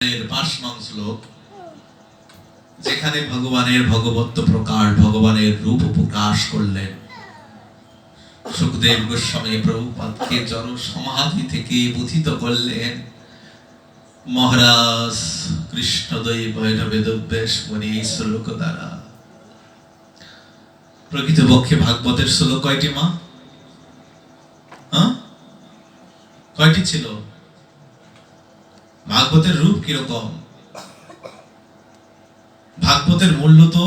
5 নং শ্লোক, যেখানে ভগবানের ভগবত্ব প্রকাশ, ভগবানের রূপ প্রকাশ করলেন। সুখদেব গোস্বামী প্রভুপাদকে জড় সমাধি থেকে বুধিত করলেন। মহারাজ কৃষ্ণদ্বৈপায়ন বেদব্যাস মুনি এই শ্লোক দ্বারা। প্রকৃতপক্ষে ভাগবতের শ্লোক কয়টি মা? কয়টি ছিল? ভাগবতের রূপ কিরকম? ভাগবতের মূল্য তো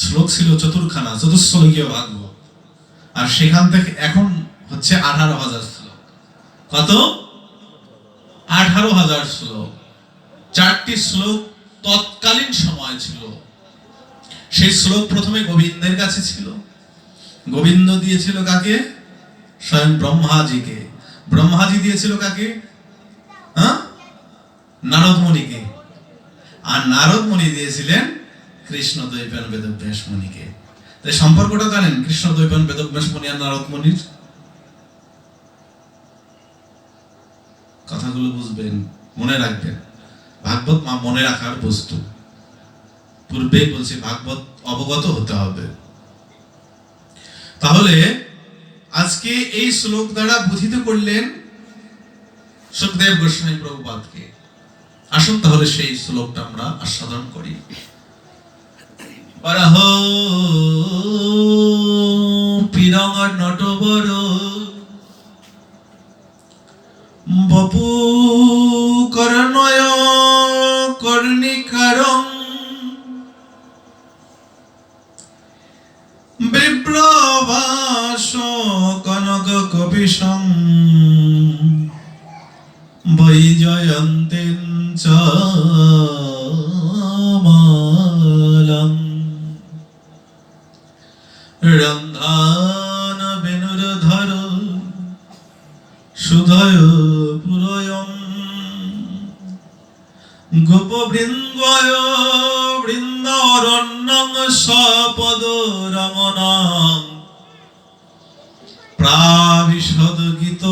শ্লোক ছিল চতুর্খানা, চতুশ্লোকীয় ভাগবত, আর সেখান থেকে এখন হচ্ছে 18,000 শ্লোক। কত? 18,000 শ্লোক। 4টি শ্লোক তৎকালীন সময় ছিল। সেই শ্লোক প্রথমে গোবিন্দের কাছে ছিল। গোবিন্দ দিয়েছিল কাকে? স্বয়ং ব্রহ্মাজিকে। ব্রহ্মাজি দিয়েছিল কাকে? নারদ মুনিকে। আর নারদ মুনি দিয়েছিলেন কৃষ্ণ দ্বৈপায়ন বেদব্যাস মুনিকে। তাই সম্পর্কটা জানেন কৃষ্ণ দ্বৈপায়ন বেদব্যাস মুনি আর নারদ মুনির? কথাগুলো বুঝবেন, মনে রাখবেন। ভাগবত মনে রাখার বস্তু। পূর্বেই বলছি ভাগবত অবগত হতে হবে। তাহলে আজকে এই শ্লোক দ্বারা বুঝিত করলেন সুখদেব গোস্বামী প্রভুপাদকে। আসুন তাহলে সেই শ্লোকটা আমরা আস্বাদন করি। বরাহ পিরং নটবর বপু করণয় কর্ণিকারং বিপ্রভাস কনক কপিশং বৈজয়ন্তীন চামালং রন্ধান বেনুরধর সুধয় পুরয়ং গোপবৃন্দয় বৃন্দারণ্যং সপদ রমণং প্রাবিশদ গীত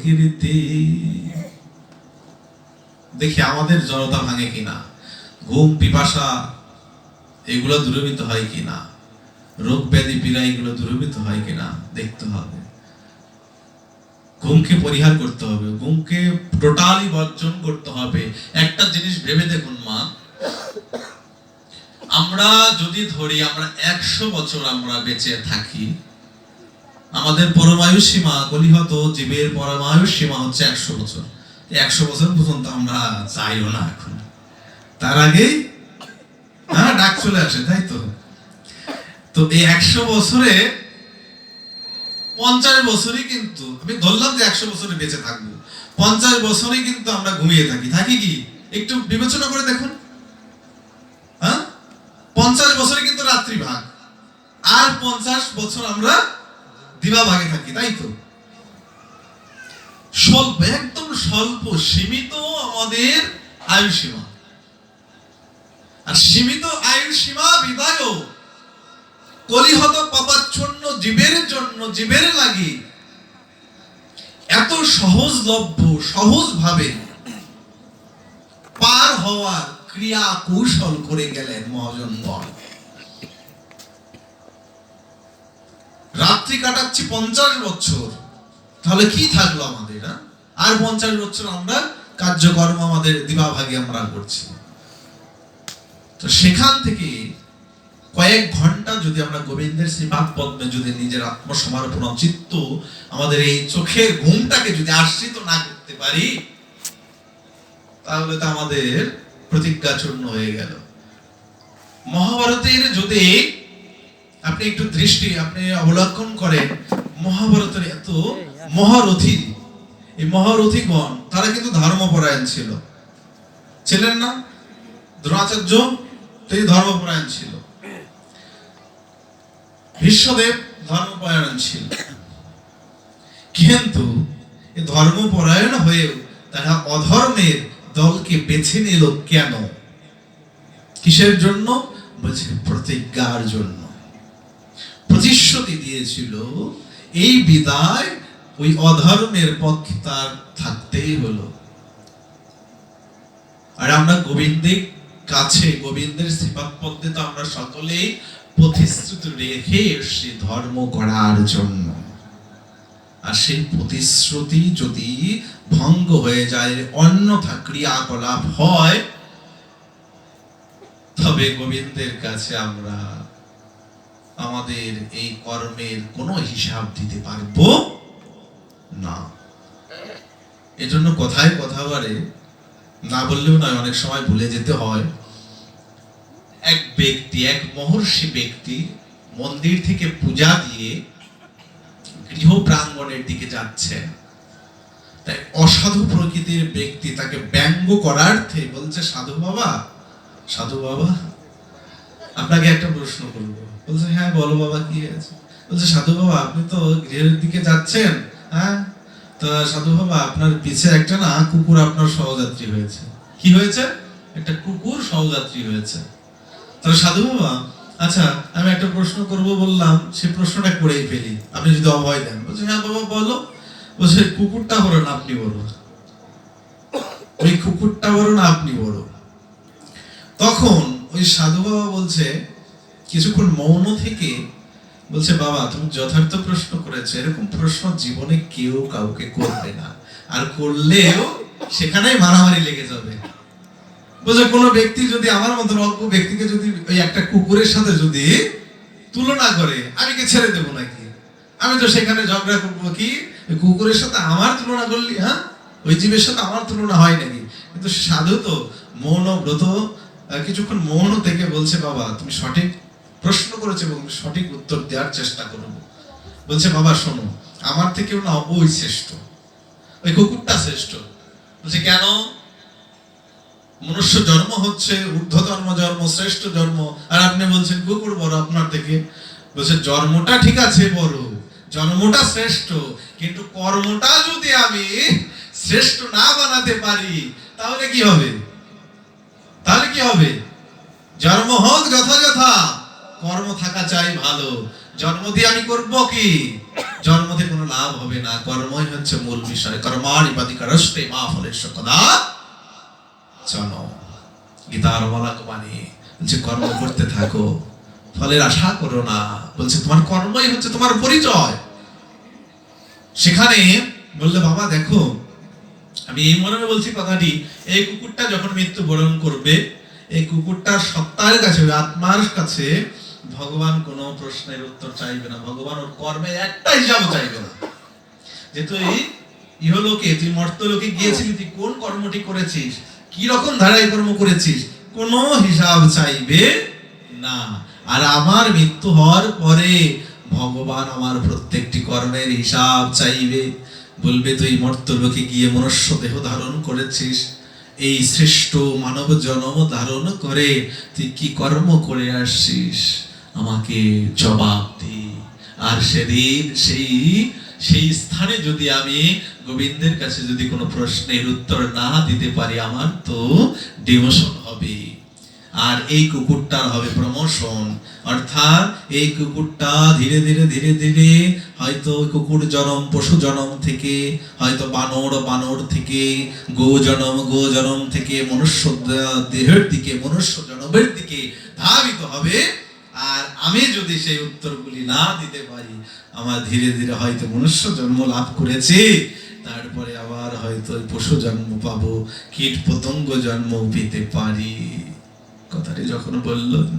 কীর্তি। দেখি আমাদের জড়তা ভাঙে কিনা, ঘুম পিপাসা এগুলো দূরীভূত হয় কিনা, রোগ ব্যাধি পীড়া এগুলো দূরীভূত হয় কিনা দেখতে হবে। ঘুমকে পরিহার করতে হবে, ঘুমকে টোটালি বর্জন করতে হবে। একটা জিনিস ভেবে দেখুন মা, আমরা যদি ধরি আমরা 100 বছর আমরা বেঁচে থাকি, আমাদের পরমায়ু সীমা কলিহত জীবের পরমায়ু সীমা হচ্ছে 100 বছর। 100 বছর পর্যন্ত আমরা চাইও না এখন, তার আগে ডাক চলে আসে, তাই তো? তো এই 100 বছরে 50 বছরই কিন্তু আমি ধরলাম যে 100 বছরে বেঁচে থাকবো, 50 বছরই কিন্তু আমরা ঘুমিয়ে থাকি। থাকি কি? একটু বিবেচনা করে দেখুন। 50 বছরে কিন্তু রাত্রি ভাগ, আর 50 বছর আমরা দিবা ভাগে থাকি, তাই তো? স্বল্প, একদম স্বল্প সীমিত আমাদের আয়ু সীমা। আর সীমিত আয়ু সীমা বিদায় কলিহত পাপাচ্ছন্ন জীবের জন্য, জীবের লাগি এত সহজলভ্য, সহজ ভাবে পার হওয়ার ক্রিয়া কৌশল করে গেলেন মহাজনগণ। রাত্রি কাটাচ্ছি 50 বছর, তাহলে কি থাকলো আমাদের? আর 50 বছর আমরা কার্যকর্ম আমাদের দিবাভাগে আমরা করছি। তো সেখান থেকে কয়েক ঘন্টা যদি আমরা গোবিন্দের শ্রীপাদ পদ্মে যদি নিজের আত্মসমর্পণ চিত্ত, আমাদের এই চোখের ঘুমটাকে যদি আশ্রিত না করতে পারি, তাহলে তো আমাদের প্রতিজ্ঞা চূর্ণ হয়ে গেল। মহাভারতের যদি আপনি একটু দৃষ্টি আপনি অবলম্বন করেন, মহাভারতের এত মহারথী, এই মহারথীগণ তারা কিন্তু ধর্মপরায়ণ ছিলেন না? দ্রোণাচার্য তিনি ধর্মপরায়ণ ছিল, ভীষ্মদেব ধর্মপরায়ণ ছিল, কিন্তু এই ধর্মপরায়ণ হয়েও তারা অধর্মের দলকে বেছে নিল কেন? কিসের জন্য? বলছে প্রতিজ্ঞার জন্য। প্রতিশ্রুতি দিয়েছিল এই বিদায় ওই অধর্মের পক্ষে তার থাকতেই হলো। আর আমরা গোবিন্দের কাছে, গোবিন্দের শ্রীপাদ পদ্মে তো আমরা সকলেই প্রতিশ্রুতি রেখে এসেছি ধর্ম করার জন্য। আর সেই প্রতিশ্রুতি যদি ভঙ্গ হয়ে যায়, অন্যথা ক্রিয়াকলাপ হয়, তবে গোবিন্দের কাছে আমরা আমাদের এই কর্মের কোনো হিসাব দিতে পারবো না। এজন্য কথায় কথা বাড়ে, না বললেও নয়, অনেক সময় ভুলে যেতে হয়। এক ব্যক্তি, এক মহর্ষি ব্যক্তি মন্দির থেকে পূজা দিয়ে গৃহ প্রাঙ্গণের দিকে যাচ্ছেন। তাই অসাধু প্রকৃতির ব্যক্তি তাকে ব্যঙ্গ করার্থে বলছে, সাধু বাবা, সাধু বাবা, আপনাকে একটা প্রশ্ন করবো। বলছে, হ্যাঁ বলো বাবা, কি আছে? বলছে, সাধু বাবা, আপনি তো গৃহের দিকে যাচ্ছেন, হ্যাঁ, তা সাধু বাবা, আপনার পিছে একটা না কুকুর আপনার সহযাত্রী হয়েছে। কি হয়েছে? একটা কুকুর সহযাত্রী হয়েছে। তাহলে সাধু বাবা, আচ্ছা আমি একটা প্রশ্ন করব বললাম, সে প্রশ্নটা করেই ফেলি, আপনি যদি অভয় দেন। বলছে, হ্যাঁ বাবা বলো। বলছে, কুকুরটা বড় না আপনি বড়? ওই কুকুরটা বড় না আপনি বড়? তখন ওই সাধু বাবা বলছে, কিছুক্ষণ মৌন থেকে বলছে, বাবা তুমি যথার্থ প্রশ্ন করেছো, এরকম প্রশ্ন জীবনে কেউ কাউকে করবে না, আর করলেও সেখানেই মারামারি লেগে যাবে। বলছে, কোন ব্যক্তি যদি আমার মতো অল্প ব্যক্তিকে যদি ওই একটা কুকুরের সাথে যদি তুলনা করে, আমি কি ছেড়ে দেবো নাকি? আমি তো সেখানে ঝগড়া করবো। কি কুকুরের সাথে আমার তুলনা করলি? হ্যাঁ, ওই জীবের সাথে আমার তুলনা হয় নাকি? কিন্তু সাধু তো মৌন ব্রত, কিছুক্ষণ মৌন থেকে বলছে, বাবা তুমি সঠিক প্রশ্ন করেছো এবং সঠিক উত্তর দেওয়ার চেষ্টা করব। বলছে, বাবা শোনো, আমার থেকেও না ওই শ্রেষ্ঠ, ওই কুকুরটা শ্রেষ্ঠ। বলছে, কেন? মনুষ্য জন্ম হচ্ছে ঊর্ধ্বতম জন্ম, শ্রেষ্ঠ জন্ম, আর আপনি বলছেন কুকুর বড় আপনার থেকে। বলছে, জন্মটা ঠিক আছে বড়, জন্মটা শ্রেষ্ঠ, কিন্তু কর্মটা যদি আমি শ্রেষ্ঠ না বানাতে পারি তাহলে কি হবে? তাহলে কি হবে? জন্ম হোক যথাযথা, কর্ম থাকা চাই ভালো। জন্ম দিয়ে আমি করব কি? জন্ম দিয়ে কোনো লাভ হবে না। কর্মই হচ্ছে মূল বিষয়। কর্মাণি পাতিকারস্তে মা ফলেস্য কদা চন। গীতার বাণী বলছে, কর্ম করতে থাকো, ফলের আশা করো না। বলছে, তোমার কর্মই হচ্ছে তোমার পরিচয়। সেখানে বললে, বাবা দেখো, আমি এই মর্মে বলছি কথাটি, এই কুকুরটা যখন মৃত্যুবরণ করবে, এই কুকুরটার সত্তার কাছে, আত্মার কাছে ভগবান কোনো প্রশ্নের উত্তর চাইবে না। ভগবান ওর কর্মের একটা হিসাব চাইবে না, যে তুই ইহলোকে, তুই মর্তলোকে গিয়েছিলি, তুই কোন কর্মটি করেছিস, কি রকম ধারায় কর্ম করেছিস, কোনো হিসাব চাইবে না। আর আমার মৃত্যু হওয়ার পরে ভগবান আমার প্রত্যেকটি কর্মের হিসাব চাইবে। বলবে, তুই মর্তলোকে গিয়ে মনুষ্য দেহ ধারণ করেছিস, এই শ্রেষ্ঠ মানব জন্ম ধারণ করে তুই কি কর্ম করে আসছিস, আমাকে জবাব দে। আর সেদিন সেই স্থানে যদি আমি গোবিন্দের কাছে যদি কোনো প্রশ্নের উত্তর না দিতে পারি, আমার তো ডিমোশন হবে, আর এই কুকুরটার হবে প্রমোশন। অর্থাৎ এই কুকুরটা ধীরে ধীরে ধীরে ধীরে হয়তো কুকুর জনম, পশু জনম থেকে, হয়তো বানর থেকে, গো জনম থেকে মনুষ্য দেহের দিকে, মনুষ্য জনমের দিকে ধাবিত হবে। আর আমি যদি সেই উত্তরগুলি না দিতে পারি, আমার ধীরে ধীরে হয়তো মনুষ্য জন্ম লাভ করেছি, তারপরে আবার হয়তো পশু জন্ম পাবো, কীট পতঙ্গ জন্ম পেতে পারি। কথাটি যখন বললেন,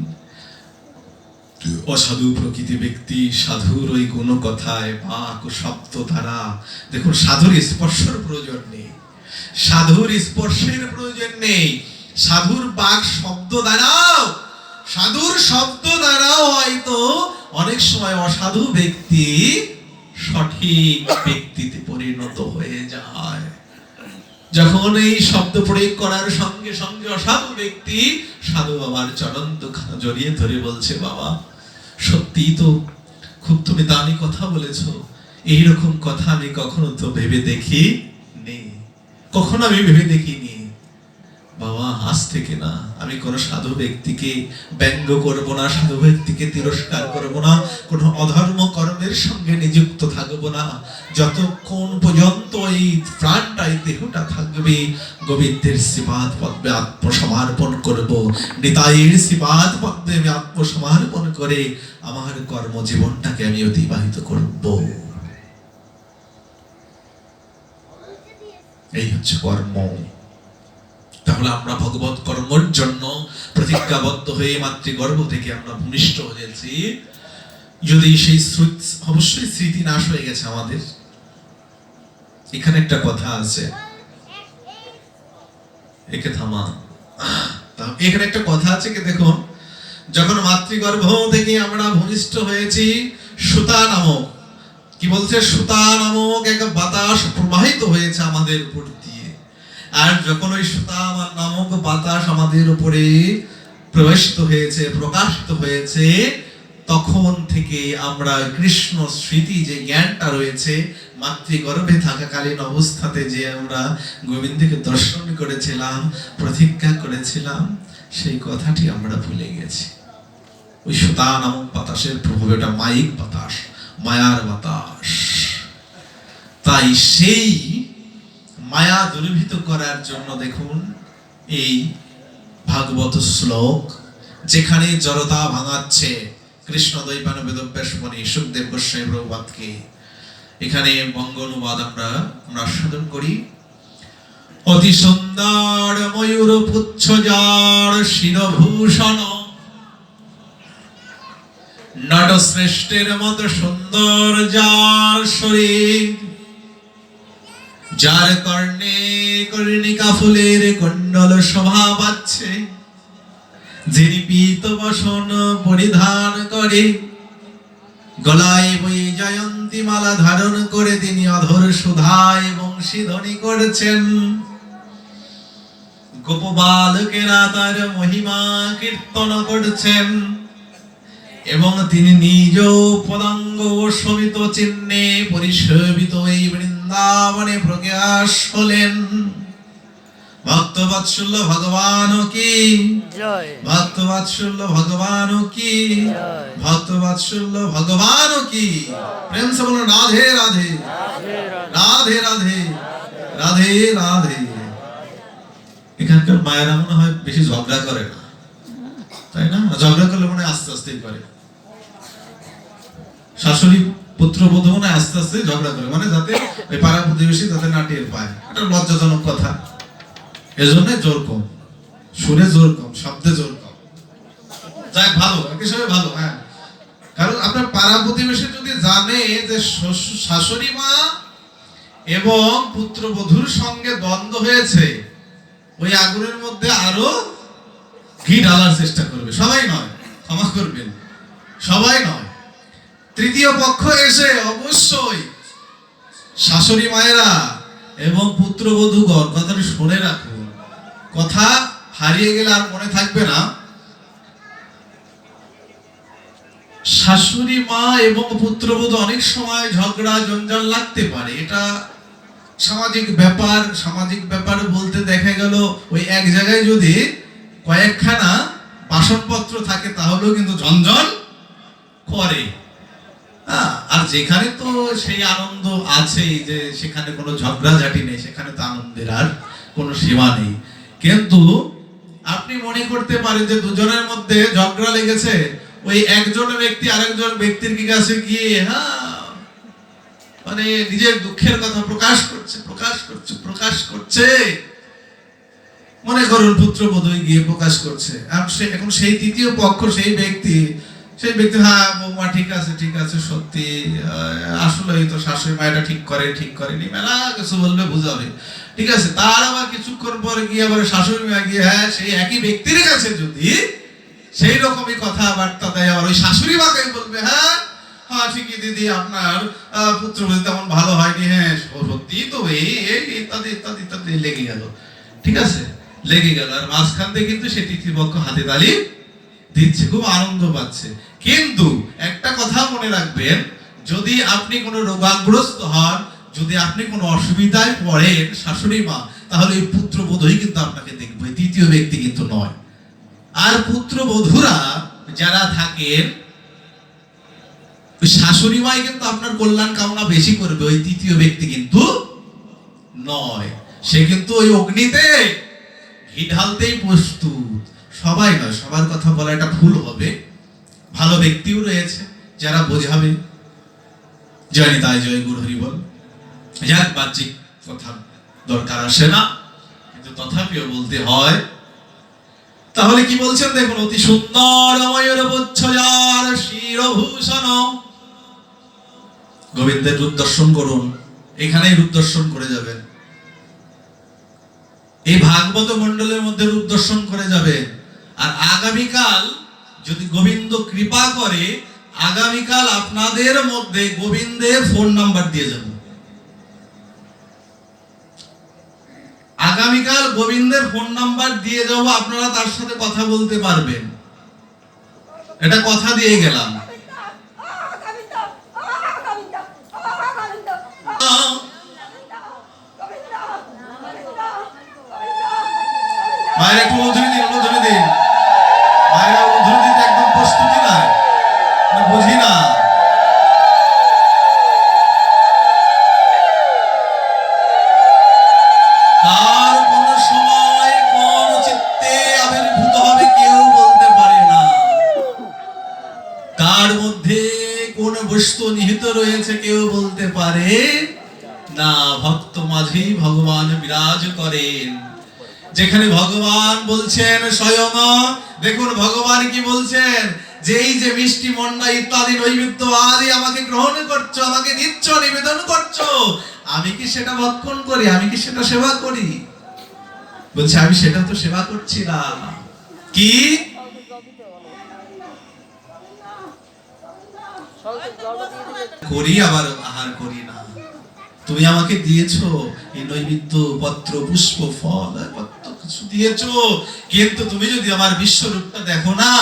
অসাধু প্রকৃতি ব্যক্তি সাধুর ওই কোনো কথায় বাক শব্দ দ্বারা, দেখুন সাধুর স্পর্শের প্রয়োজন নেই, সাধুর স্পর্শের প্রয়োজন নেই, সাধুর বাক শব্দ দ্বারাও, সাধুর শব্দ দ্বারাও হয়তো অনেক সময় অসাধু ব্যক্তি সঠিক ব্যক্তিতে পরিণত হয়ে যায়। যখন এই শব্দ প্রয়োগ করার সঙ্গে সঙ্গে অসাধু ব্যক্তি সাধু বাবার চরণ দুখানা জড়িয়ে ধরে বলছে, বাবা সত্যি তো খুব তুমি দামি কথা বলেছ, এইরকম কথা আমি কখনো তো ভেবে দেখি নেই, কখনো আমি ভেবে দেখিনি। বাবা আজ থেকে না। আমি কোনো সাধু ব্যক্তিকে ব্যঙ্গ করব না, সাধু ব্যক্তিকে তিরস্কার করব না, কোনো অধর্ম কর্মের সঙ্গে নিযুক্ত থাকব না, যতক্ষণ পর্যন্ত এই প্রাণটা, এই দেহটা থাকবে। গোবিন্দের শ্রীপাদ পদ্মে আত্মসমর্পণ করব, নিতাইয়ের শ্রীপাদ পদ্মে আমি আত্মসমর্পণ করে আমার কর্মজীবনটাকে আমি অতিবাহিত করব। এই হচ্ছে কর্ম। তাহলে আমরা ভগবত কর্মের জন্য প্রতিজ্ঞাবদ্ধ হয়ে মাতৃগর্ভ থেকে আমরা ভূমিষ্ঠ হয়েছি। যদি সেই অবশ্যই স্মৃতি নাশ হয়ে গেছে আমাদের। এখানে একটা কথা আছে, একে থামা। এখানে একটা কথা আছে কি দেখুন, যখন মাতৃগর্ভ থেকে আমরা ভূমিষ্ঠ হয়েছি, সুতা নামক, কি বলছে, সুতা নামক এক বাতাস প্রবাহিত হয়েছে আমাদের উপর দিয়ে। আর যখন ওই সুতা নামক বাতাস আমাদের উপরে প্রবেশিত হয়েছে, প্রকাশিত হয়েছে, তখন থেকে আমরা কৃষ্ণ স্মৃতি যে জ্ঞানটা রয়েছে, মাতৃগর্ভে থাকাকালীন অবস্থাতে যে আমরা গোবিন্দকে দর্শন করেছিলাম, প্রতিজ্ঞা করেছিলাম, সেই কথাটি আমরা ভুলে গেছি। ওই সুতা নামক বাতাসের প্রভাবে, ওটা মায়িক বাতাস, মায়ার বাতাস। তাই সেই মায়া দূরীভূত করার জন্য দেখুন এই ভাগবত শ্লোক, যেখানে জড়তা ভাঙাচ্ছে কৃষ্ণ দ্বৈপায়ন বেদব্যাস মুনি সুখদেব গোস্বামী প্রভুপাদকে, এখানে বঙ্গ অনুবাদ আমরা সাধন করি। অতি সুন্দর ময়ূর পুচ্ছ যার শিরভূষণ, নট শ্রেষ্ঠের মতো সুন্দর যার শরীর, যার কর্ণে কর্ণিকা ফুলের কুণ্ডল শোভা পাচ্ছে, যিনি পীত বসন পরিধান করে, গলায় বই জয়ন্তী মালা ধারণ করে তিনি অধর সুধায় বংশীধ্বনি করছেন। গোপবালকেরা তার মহিমা কীর্তন করছেন এবং তিনি নিজ পদাঙ্গ শোভিত চিহ্নে পরিশোভিত এই বৃন্দাবনে প্রকাশ হলেন। ভক্তবৎসল্য ভগবান কি জয়, ভক্তবৎসল্য ভগবান কি জয়, ভক্তবৎসল্য ভগবান কি। প্রেম সে বলো রাধে রাধে, রাধে রাধে, রাধে রাধে। এখানকার মায়েরা মনে হয় বেশি ঝগড়া করে না, তাই না? ঝগড়া করলে মনে হয় আস্তে আস্তে করে, শাশুড়ি পুত্রবধূ মনে হয় আস্তে আস্তে ঝগড়া করে, মানে যাতে ওই পাড়া প্রতিবেশী যাতে না টের পায়। এটা লজ্জাজনক কথা। এজন্য জোর কম, সুরে জোর কম, শব্দে জোর কম। যাই ভালো, একই সঙ্গে ভালো। হ্যাঁ, কারণ আপনার পাড়া প্রতিবেশী যদি জানে যে শাশুড়ি মা এবং পুত্রবধূর সঙ্গে দ্বন্দ্ব হয়েছে, ওই আগুনের মধ্যে আরো ঘি ঢালার চেষ্টা করবে। সবাই নয়, ক্ষমা করবেন, সবাই নয়, তৃতীয় পক্ষ এসে অবশ্যই শাশুড়ি মায়েরা এবং পুত্রবধূগণ কথাটি শুনে রাখুন। কথা হারিয়ে গেলে আর মনে থাকবে না। শাশুড়ি মা এবং পুত্রবধূ অনেক সময় ঝগড়া জঞ্জাল লাগতে পারে, এটা সামাজিক ব্যাপার। সামাজিক ব্যাপার বলতে দেখা গেল ওই এক জায়গায় যদি কয়েকখানা বাসনপত্র থাকে তাহলেও কিন্তু ঝঞ্ঝল করে। আর যেখানে তো সেই আনন্দ আছে যে সেখানে কোনো ঝগড়াঝাটি নেই, সেখানে তো আনন্দের আর কোনো সীমা নেই। কিন্তু আপনি মনে করতে পারেন যে দুজনের মধ্যে ঝগড়া লেগেছে, ওই একজন ব্যক্তি আরেকজন ব্যক্তির কাছে গিয়ে মানে নিজের দুঃখের কথা প্রকাশ করছে। মনে করুন পুত্রবধূ গিয়ে প্রকাশ করছে, এখন সেই তৃতীয় পক্ষ সেই ব্যক্তি হ্যাঁ বৌমা ঠিক আছে সত্যি, আসলে তো শাশুড়ি মায়েরা ঠিক করেনি, মেলা কিছু বলবে, বুঝাবে, ঠিক আছে। তার আবার কিছুক্ষণ পরে গিয়ে আবার শাশুড়ি মা গিয়ে হ্যাঁ সেই একই ব্যক্তির কাছে যদি সেই রকমই কথাবার্তা দেয়, আবার ওই শাশুড়ি মাকে বলবে হ্যাঁ ঠিকই দিদি, আপনার পুত্রবধূ তেমন ভালো হয়নি, হ্যাঁ সত্যি তো এই ইত্যাদি লেগে গেল, ঠিক আছে, লেগে গেল। আর মাঝখান থেকে কিন্তু সে তৃতীয় পক্ষ হাতে তালি দিচ্ছে, খুব আনন্দ পাচ্ছে। কিন্তু একটা কথা মনে রাখবেন, যদি আপনি কোনো রোগাগ্রস্ত হন, যদি আপনি কোনো অসুবিধায় পড়েন শাশুড়ি মা, তাহলে এই পুত্রবধূই কিন্তু আপনাকে দেখবে, তৃতীয় তৃতীয় ব্যক্তি কিন্তু নয়। আর পুত্রবধূরা যারা থাকেন, শাশুড়ি মাই কিন্তু আপনার কল্যাণ কামনা বেশি করবে, ওই তৃতীয় ব্যক্তি কিন্তু নয়। সে কিন্তু ওই অগ্নিতে ঘি ঢালতেই প্রস্তুত। সবাই নয়, সবার কথা বলা এটা ভুল হবে, ভালো ব্যক্তিও রয়েছে যারা বোঝাবে। জয় নিতাই, জয় গুরু হরি বল। যাক, বাহ্যিক কথা দরকার আসে না, কিন্তু তথাপিও বলতে হয়। তাহলে কি বলছেন দেখুন, অতি সুন্দর ময়ূর পুচ্ছ যার শিরভূষণ। গোবিন্দের রূপ দর্শন করুন, এখানেই রূপ দর্শন করে যাবেন, এই ভাগবত মণ্ডলের মধ্যে রূপ দর্শন করে যাবেন। আর আগামীকাল যদি গোবিন্দ কৃপা করে, আগামীকাল আপনাদের মধ্যে গোবিন্দের ফোন নাম্বার দিয়ে যাব। আগামীকাল গোবিন্দের ফোন নাম্বার দিয়ে যাব, আপনারা তার সাথে কথা বলতে পারবেন। এটা কথা দিয়ে গেলাম। মায়ের একটু মধুরি দিন, মধুরি দিন। মায়েরা মধুরি দিতে একদম প্রস্তুতি নাই, বুঝি না। কার কোন সময় কোন চিত্তে আবির্ভূত হবে কেউ বলতে পারে না। কার মধ্যে কোন বস্তু নিহিত রয়েছে কেউ বলতে পারে না। ভক্ত মাঝেই ভগবান বিরাজ করেন। যেখানে ভগবান বলছেন স্বয়ং, দেখুন ভগবান কি বলছেন, যে এই যে মিষ্টি মন্ডা ইত্যাদি নৈবেদ্য আদি আমাকে গ্রহণ করছো, আমাকে দিচ্ছ, নিবেদন করছো, আমি কি সেটা ভক্ষণ করি? আমি কি সেটা সেবা করি? বলছে আমি সেটা তো সেবা করছি না। কি করি? আবার আহার করি না। তুমি আমাকে দিয়েছো এই নৈবেদ্য, পত্র, পুষ্প, ফল, কত কিছু দিয়েছো, কিন্তু তুমি যদি আমার বিশ্বরূপটা দেখো না,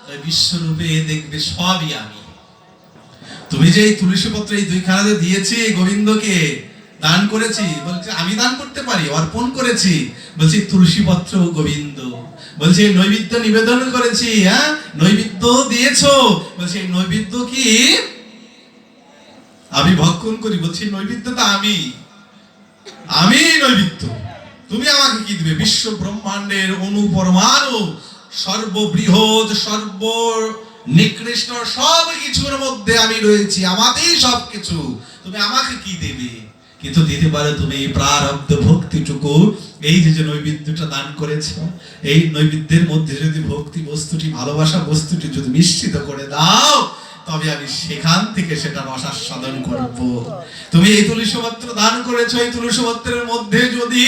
ওই বিশ্বরূপে দেখবে সবই আমি। তুমি যে এই তুলসী পত্র এই দুইখানাতে দিয়েছি, গোবিন্দকে দান করেছি, বলছে আমি দান করতে পারি, অর্পণ করেছি, বলছি তুলসী পত্র গোবিন্দ, বলছে নৈবেদ্য নিবেদন করেছি, হ্যাঁ নৈবেদ্য দিয়েছো, বলছে এই নৈবেদ্য কি আমি ভক্ষণ করি? বলছি নৈবেদ্যটা আমি নৈবেদ্য, তুমি আমাকে কি দিবে? বিশ্ব ব্রহ্মাণ্ডের অনুপরমাণু, সর্ববৃহৎ, সর্ব নিকৃষ্ট সব কিছুর মধ্যে আমি রয়েছি, আমাতেই সবকিছু, তুমি আমাকে কি দেবে? কিন্তু দিতে পারে তুমি প্রারব্ধ ভক্তিটুকু। এই যে নৈবেদ্যটা দান করেছো, এই নৈবেদ্যের মধ্যে যদি ভক্তি বস্তুটি, ভালোবাসা বস্তুটি যদি মিশ্রিত করে দাও, তবে আমি সেখান থেকে সেটা রসাস্বাদন করব। তুমি এই তুলসী পত্র দান করেছো, এই তুলসী পত্রের মধ্যে যদি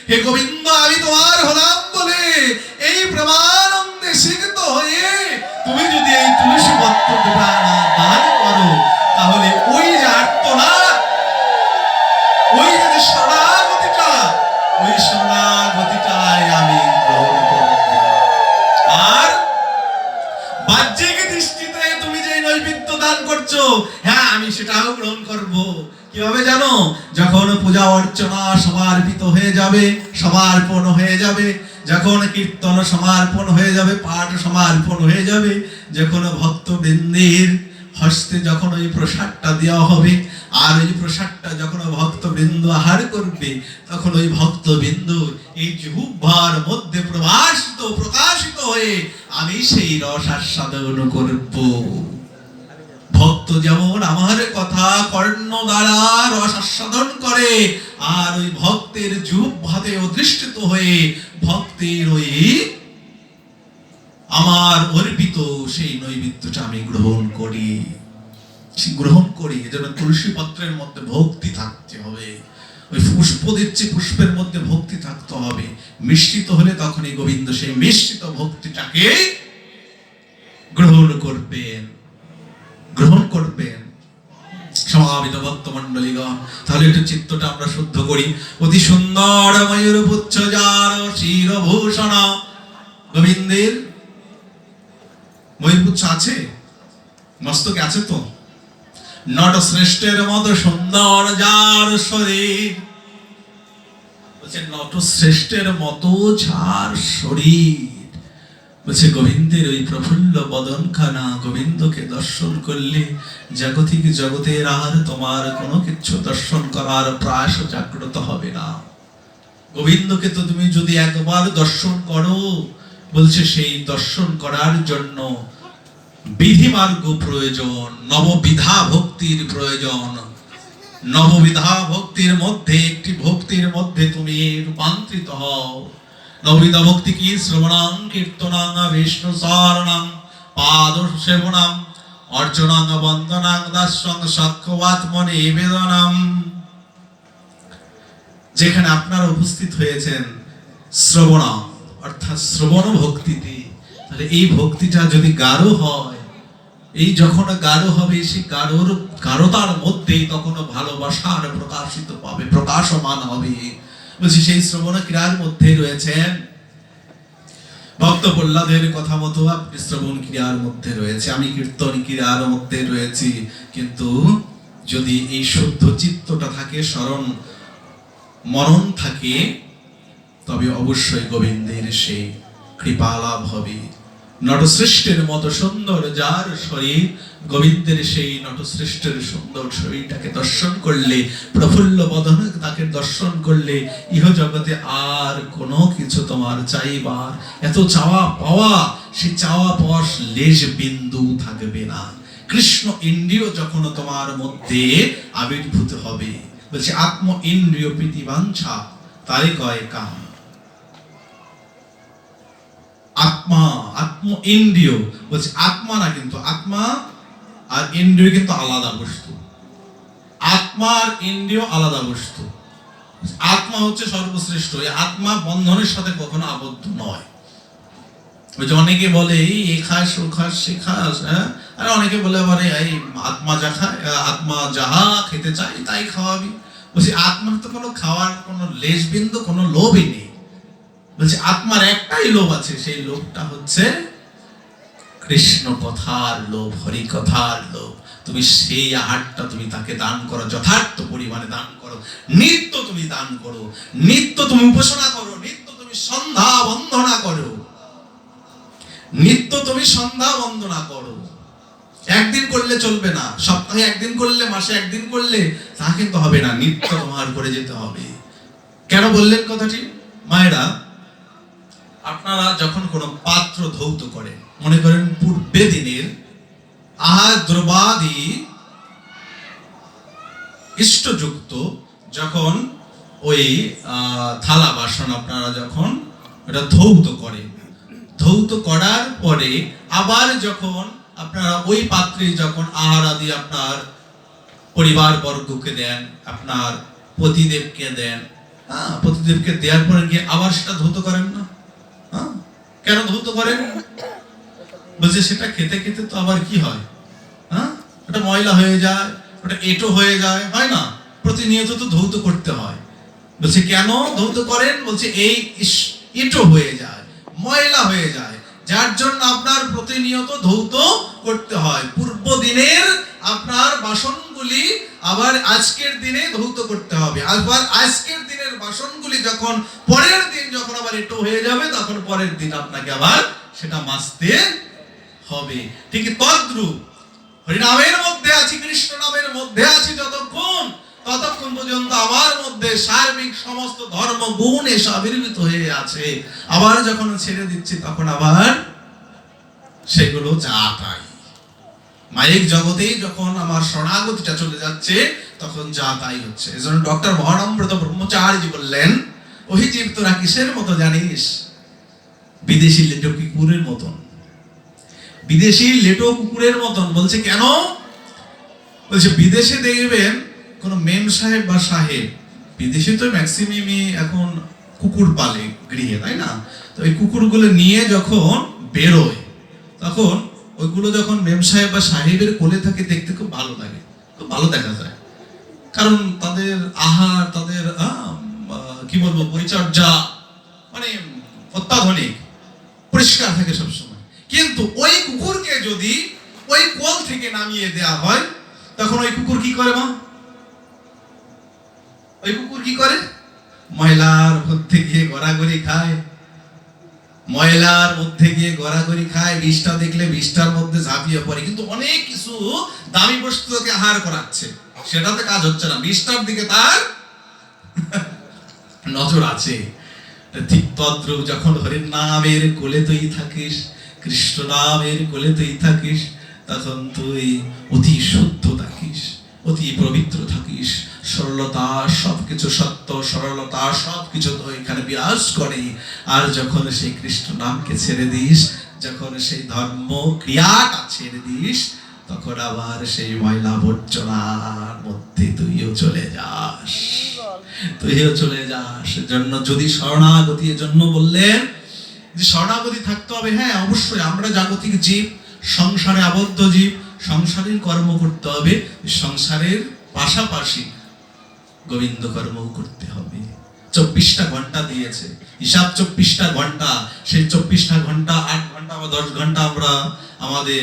হে গোবিন্দ আমি তোমার হলাম বলে এই প্রেমানন্দে সিক্ত হয়ে তুমি যদি এই তুলসী পত্র দান করো, তাহলে ওই যে আর্তনাদ, ওই যে শরণাগতিটা, ওই শরণাগতিটাই আমি গ্রহণ করব। আর বাহ্যিক দৃষ্টিতে তুমি যে নৈবেদ্য দান করছো, হ্যাঁ আমি সেটাও গ্রহণ করব। কিভাবে জানো? যখন পূজা অর্চনা সমার্পিত হয়ে যাবে, সমার্পণ হয়ে যাবে, যখন কীর্তন সমার্পণ হয়ে যাবে, পাঠ সমার্পণ হয়ে যাবে, যখন ভক্তবৃন্দের হস্তে যখন ওই প্রসাদটা দেওয়া হবে, আর ওই প্রসাদটা যখন ভক্তবৃন্দ আহার করবে, তখন ওই ভক্তবৃন্দ এই জিহ্বার মধ্যে প্রকাশিত হয়ে আমি সেই রস আস্বাদন করব। ভক্ত যেমন আমার কথা কর্ণ দ্বারা রস আস্বাদন করে, আর ওই ভক্তের জিহ্বাতে অধিষ্ঠিত হয়ে ভক্তের ওই আমার অর্পিত সেই নৈবেদ্যটা আমি গ্রহণ করি। এজন্য তুলসী পত্রের মধ্যে ভক্তি থাকতে হবে, ওই পুষ্প দিচ্ছে পুষ্পের মধ্যে ভক্তি থাকতে হবে। মিশ্রিত হলে তখনই গোবিন্দ সেই মিশ্রিত ভক্তিটাকে গ্রহণ করবেন। সমাবিত ভক্ত মণ্ডলীগণ, তাহলে একটু চিত্তটা আমরা শুদ্ধ করি। অতি সুন্দর ময়ূর পুচ্ছ যার শিরভূষণ। গোবিন্দের ময়ূরপুচ্ছ আছে, মস্তকে আছে তো। নট শ্রেষ্ঠের মতো সুন্দর যার শরীর, বলছে নটশ্রেষ্ঠের মতো যার শরীর, বলছে গোবিন্দের ওই প্রফুল্ল বদনখানা, গোবিন্দকে দর্শন করলে জাগতিক জগতের আর তোমার কোনো কিছু দর্শন করার প্রয়াস জাগ্রত হবে না। গোবিন্দকে তো তুমি যদি একবার দর্শন করো, বলছে সেই দর্শন করার জন্য বিধি মার্গ প্রয়োজন, নববিধা ভক্তির প্রয়োজন। নববিধা ভক্তির মধ্যে একটি ভক্তির মধ্যে তুমি রূপান্তরিত হও। নববিধা ভক্তি কি? শ্রবণাং কীর্তনাং বিষ্ণু স্মরণাং পাদ সেবনাং অর্চনাং বন্দনাং দাস্যং সখ্যাত্মনে নিবেদনম। যেখানে আপনারা উপস্থিত হয়েছেন শ্রবণা অর্থাৎ শ্রবণ ভক্তিতে, তাহলে এই ভক্তিটা যদি গাঢ় হয়, এই যখন গাঢ় হবে, সেই গাঢ়তার মধ্যেই তখন ভালোবাসার প্রকাশিত পাবে, প্রকাশমান হবে। বলছি সেই শ্রবণ ক্রিয়ার মধ্যে রয়েছেন ভক্ত প্রহ্লাদের কথা মতো আপনি শ্রবণ ক্রিয়ার মধ্যে রয়েছে, আমি কীর্তন ক্রিয়ার মধ্যে রয়েছি। কিন্তু যদি এই শুদ্ধ চিত্তটা থাকে, স্মরণ মনন থাকে, তবে অবশ্যই গোবিন্দের সেই কৃপা লাভ হবে। নটশ্রেষ্ঠের মতো সুন্দর যার শরীর, গোবিন্দের সেই নটশ্রেষ্ঠের সুন্দর শরীরটাকে দর্শন করলে, প্রফুল্ল বদন তাকে দর্শন করলে, ইহ জগতে আর কোনো কিছু তোমার চাইবার, এত চাওয়া পাওয়া, সেই চাওয়া পাওয়ার লেশ বিন্দু থাকবে না। কৃষ্ণ ইন্দ্রিয় যখন তোমার মধ্যে আবির্ভূত হবে, বলছে আত্ম ইন্দ্রিয় প্রীতি বাঞ্ছা তাই কয় কাম। আত্মা, আত্ম ইন্দ্রিয়, বলছে আত্মা না, কিন্তু আত্মা আর ইন্দ্রিয় কিন্তু আলাদা বস্তু। আত্মা আর ইন্দ্রিয় আলাদা বস্তু। আত্মা হচ্ছে সর্বশ্রেষ্ঠ। এই আত্মা বন্ধনের সাথে কখনো আবদ্ধ নয়। ওই যে অনেকে বলে এই খাস ও খাস সে খাস, হ্যাঁ, আর অনেকে বলে আবার এই আত্মা যা খায়, আত্মা যাহা খেতে চাই তাই খাওয়াবি। বলছি আত্মার তো কোনো খাওয়ার কোনো লেশ বিন্দু, কোনো লোভই নেই। বলছে আত্মার একটাই লোভ আছে, সেই লোভটা হচ্ছে কৃষ্ণ কথার লোভ, হরি কথার লোভ। তুমি সেই আহারটা তুমি তাকে দান করো, যথার্থ পরিমাণে দান করো, নিত্য তুমি দান করো, নিত্য তুমি উপাসনা করো, নিত্য তুমি সন্ধ্যা বন্দনা করো, নিত্য তুমি সন্ধ্যা বন্দনা করো। একদিন করলে চলবে না, সপ্তাহে একদিন করলে, মাসে একদিন করলে তা কিন্তু হবে না, নিত্য তোমার করে যেতে হবে। কেন বললেন কথাটি? মায়েরা, আপনারা যখন কোনো পাত্র ধৌত করেন, মনে করেন পূর্বে দিনের আহার দ্রব্যাদি ইষ্টযুক্ত যখন ওই থালা বাসন আপনারা যখন এটা ধৌত করেন, ধৌত করার পরে আবার যখন আপনারা ওই পাত্রে যখন আহার আদি আপনার পরিবার বর্গকে দেন, আপনার পতিদেবকে দেন, পতিদেবকে দেওয়ার পরে গিয়ে আবার সেটা ধৌত করেন না? কেন ধৌত করেন? বলছে সেটা খেতে খেতে তো আবার কি হয়, ওটা ময়লা হয়ে যায়, ওটা এঁটো হয়ে যায়, হয় না? প্রতিনিয়ত তো ধৌত করতে হয়। বলছে কেন ধৌত করেন? বলছে এই এঁটো হয়ে যায়, ময়লা হয়ে যায়, যার জন্য আপনার প্রতিনিয়ত ধৌত করতে হয়। পূর্ব দিনের আপনার বাসনগুলি আবার আজকের দিনে ধৌত করতে হবে। আবার আজকের দিনের বাসনগুলি যখন পরের দিন যখন আবার এঁটো হয়ে যাবে, তখন পরের দিন আপনাকে আবার সেটা মাজতে হবে। ঠিক তদ্রূপ হরিনামের মধ্যে আছি, কৃষ্ণ নামের মধ্যে আছি যতক্ষণ, ততক্ষণ পর্যন্ত আমার মধ্যে সার্বিক সমস্ত ধর্ম গুণ এসে আবির্ভূত হয়ে আছে। আবার যখন ছেড়ে দিচ্ছি তখন আবার সেগুলো যা তাই। মায়ের জগতেই যখন আমার শরণাগতিটা চলে যাচ্ছে, তখন যা তাই হচ্ছে। এজন্য ডক্টর মহানম্রত ব্রহ্মচারী বললেন, ওই জীব তোরা কিসের মতো জানিস? বিদেশি লেটো কুকুরের মতন। বিদেশি লেটো কুকুরের মতন। বলছে কেন? বলছে বিদেশে দেখবেন কোন মেম সাহেব বা সাহেব, বিদেশে তো ম্যাক্সিমামই এখন কুকুর পালে গৃহে, তাই না? তো এই কুকুরগুলো নিয়ে যখন বেরোয়, তখন ওইগুলো যখন মেম সাহেব বা সাহেবের কোলে থাকে, দেখতে খুব ভালো লাগে, খুব ভালো দেখা যায়। কারণ তাদের আহার, তাদের কি বলবো, পরিচর্যা মানে অত্যাধুনিক, পরিষ্কার থাকে সবসময়। কিন্তু ওই কুকুরকে যদি ওই কোল থেকে নামিয়ে দেয়া হয়, তখন ওই কুকুর কি করে? মা, ওই কুকুর কি করে? ময়লার মধ্যে গিয়ে গড়াগড়ি খায়, ময়লার মধ্যে গিয়ে গড়াগড়ি খায়, বিষটা দেখলে বিষটার মধ্যে ঝাঁপিয়ে পড়ে, কিন্তু অনেক কিছু দামি বস্তুকে আহার করাচ্ছে, সেটাতে কাজ হচ্ছে না, বিষটার দিকে তার নজর আছে। ঠিক তদ্রূপ যখন হরির নামের কোলে তুই থাকিস, কৃষ্ণ নামের কোলে তুই থাকিস, তখন তুই অতি শুদ্ধ থাকিস, অতি পবিত্র থাকিস, সরলতা, সবকিছু সত্য, সরলতা সবকিছু তো এখানে বিরাজ করে। আর যখন সেই কৃষ্ণ নামকে ছেড়ে দিস, যখন সেই ধর্ম ক্রিয়াটা ছেড়ে দিস, তখন আবার সেই ময়লা আবর্জনার মধ্যে তুইও চলে যাস, তুইও চলে যাস। জন্য যদি শরণাগতি, জন্য বললেন যে শরণাগতি থাকতে হবে। হ্যাঁ, অবশ্যই আমরা জাগতিক জীব, সংসারে আবদ্ধ জীব, সংসারের কর্ম করতে হবে, সংসারের পাশাপাশি গোবিন্দ কর্ম করতে হবে। 24টা ঘন্টা দিয়েছে হিসাব, 24টা ঘন্টা, সেই 24টা ঘন্টা 8 ঘন্টা বা 10 ঘন্টা আমরা আমাদের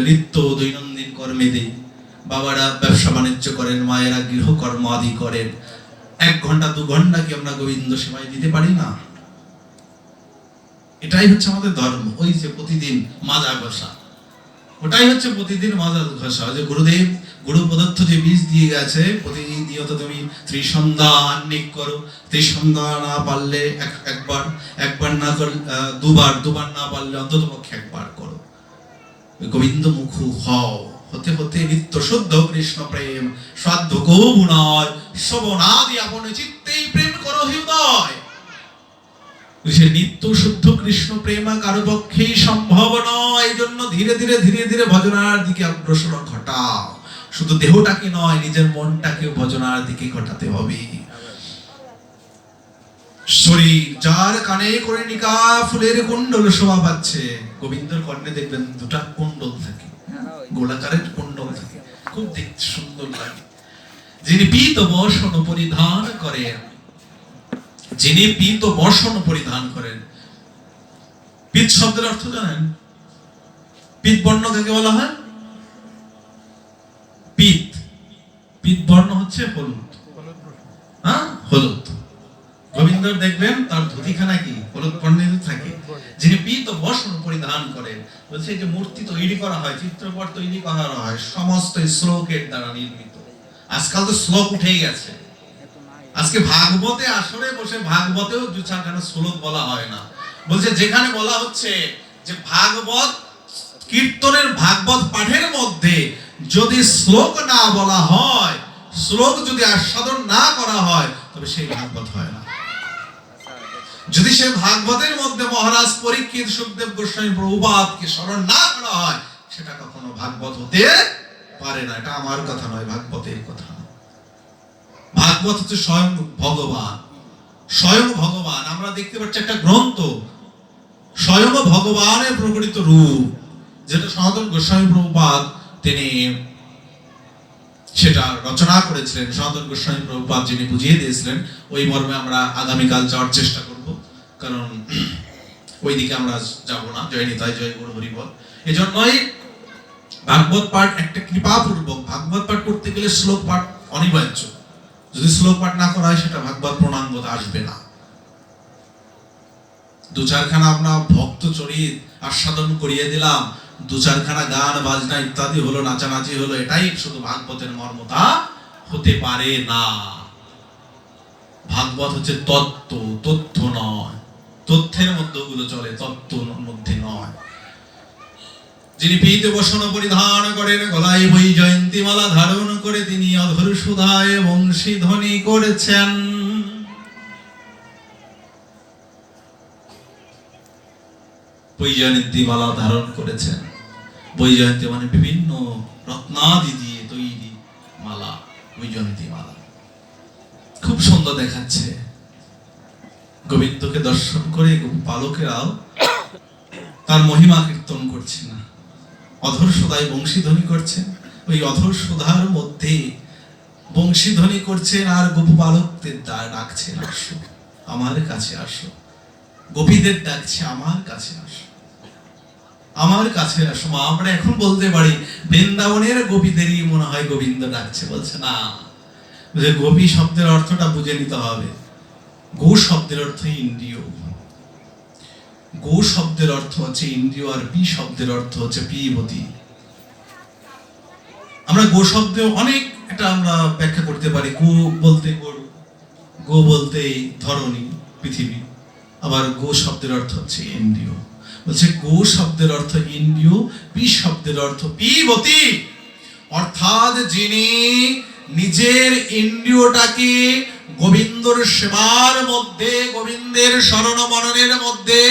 নিত্য দৈনন্দিন কর্মে দিই। বাবারা ব্যবসা বাণিজ্য করেন, মায়েরা গৃহকর্ম আদি করেন, 1 ঘন্টা 2 ঘন্টা কি আমরা গোবিন্দ সেবায় দিতে পারি না? এটাই হচ্ছে আমাদের ধর্ম। ওই যে প্রতিদিন মাজা ঘষা, ওটাই হচ্ছে প্রতিদিন মাজা ঘষা। যে গুরুদেব, গুরু প্রদত্ত যে বীজ দিয়ে গেছে, প্রতিনিয়ত তুমি ত্রিসন্ধ্যা আহ্নিক করো, ত্রিসন্ধ্যা না পারলে একবার, একবার না করলে দুবার, দুবার না পারলে অন্তত পক্ষে একবার করো। গোবিন্দ মুখু হও, হতে হতে নিত্য শুদ্ধ কৃষ্ণ প্রেম সাধ্য কবুনয়, শ্রবণাদি আপনে চিত্তেই প্রেম করো হৃদয়। সে নিত্য শুদ্ধ কৃষ্ণ প্রেম কারো পক্ষেই সম্ভব নয়। এই জন্য ধীরে ধীরে ধীরে ধীরে ভজনার দিকে অগ্রসর ঘটাও। শুধু দেহটাকে নয়, নিজের মনটাকেও ভজনার দিকে ঘটাতে হবে। শরীর যার কানে কর্ণিকা ফুলের কুণ্ডল শোভা পাচ্ছে, গোবিন্দর কর্ণে দেখবেন 2টা কুণ্ডল থাকে, গোলাকারের কুণ্ডল থাকে, খুব দেখতে সুন্দর লাগে। যিনি পীত বসন পরিধান করেন, যিনি পীত বসন পরিধান করেন। পীত শব্দের অর্থ জানেন? পীত বর্ণ কাকে বলা হয়? পীত, পীত বর্ণ হচ্ছে হলুদ, হ্যাঁ হলুদ। গোবিন্দর দেখবেন তার ধুতিখানা কি হলুদ বর্ণিত থাকে। যিনি পীত বসন পরিধান করেন, বলছে যে মূর্তি তৈরি করা হয়, চিত্রপট তৈরি করা হয় সমস্ত শ্লোকের দ্বারা নির্মিত। আজকাল তো শ্লোক উঠেই গেছে। আজকে ভাগবতে আসরে বসে ভাগবতেও 2-4খানা শ্লোক বলা হয় না। বলছে যেখানে বলা হচ্ছে যে ভাগবত কীর্তনের, ভাগবত পাঠের মধ্যে যদি শ্লোক না বলা হয়, শ্লোক যদি আস্বাদন না করা হয়, তবে সেই ভাগবত হয় না। যদি সে ভাগবতের মধ্যে মহারাজ পরীক্ষিত, সুখদেব গোস্বামী প্রভুপাদকে স্মরণ না করা হয়, সেটা কখনো ভাগবত হতে পারে না। এটা আমার কথা নয়, ভাগবতের কথা। ভাগবত হচ্ছে স্বয়ং ভগবান, স্বয়ং ভগবান। আমরা দেখতে পাচ্ছি একটা গ্রন্থ, স্বয়ং ভগবানের প্রকৃত রূপ, যেটা সনাতন গোস্বামী প্রভুপাদ তিনি সেটা রচনা করেছিলেন। সনাতন গোস্বামী প্রভুপাদ যিনি বুঝিয়ে দিয়েছিলেন, ওই মর্মে আমরা আগামীকাল যাওয়ার চেষ্টা করব, কারণ ওইদিকে আমরা যাব না। জয় নিতাই, জয় গুরু হরিবল। এজন্যই ভাগবত পাঠ একটা কৃপাপূর্বক, ভাগবত পাঠ করতে গেলে শ্লোক পাঠ অনিবার্য। যদি শ্লোক পাঠ না করা হয়, সেটা ভাগবত পূর্ণাঙ্গতা আসবে না। 2-4খানা আমরা ভক্ত চরিত আস্বাদন করিয়ে দিলাম, 2-4খানা গান বাজনা ইত্যাদি হলো, নাচানাচি হলো, এটাই শুধু ভাগবতের মর্মতা হতে পারে না। ভাগবত হচ্ছে তত্ত্ব, তথ্য নয়। তথ্যের মধ্যে ওগুলো চলে, তত্ত্বর মধ্যে নয়। যিনি পীত বসন পরিধান করেন, গলায় বৈজয়ন্তী মালা ধারণ করে তিনি অধর সুধায় বংশী ধ্বনি করেছেন। বৈজয়ন্তী মালা ধারণ করেছেন। বৈজয়ন্তী মানে বিভিন্ন রত্নাদি দিয়ে তৈরি মালা, বৈজয়ন্তী মালা খুব সুন্দর দেখাচ্ছে। গোবিন্দকে দর্শন করে বালকেরাও তার মহিমা কীর্তন করছে না, অধর সুধায় বংশীধ্বনি করছেন। ওই অধর সুধার মধ্যে বংশীধ্বনি করছেন, আর গোপু বালকদের ডাকছেন, আসো আমার কাছে আসো। গোপীদের ডাকছে, আমার কাছে আসো, আমার কাছে আসো। আমরা এখন বলতে পারি বৃন্দাবনের গোপীদেরই মনে হয় গোবিন্দ ডাকছে। বলছে না, যে গোপী শব্দের অর্থটা বুঝে নিতে হবে। গো শব্দের অর্থ ইন্দ্রিয়, গো শব্দের অর্থ হচ্ছে ইন্দ্রিয়, আর পি শব্দের অর্থ হচ্ছে পিবতী। আমরা গো শব্দে অনেক এটা আমরা ব্যাখ্যা করতে পারি। গো বলতে গরু, গো বলতে ধরণী পৃথিবী, আবার গো শব্দের অর্থ হচ্ছে ইন্দ্রিয়। বলছে গো শব্দের অর্থ ইন্দ্রিয়, পি শব্দের অর্থ পিবতী, অর্থাৎ যিনি নিজের ইন্দ্রিয়টাকে গোবিন্দর সেবার মধ্যে, গোবিন্দের শরণ মননের মধ্যে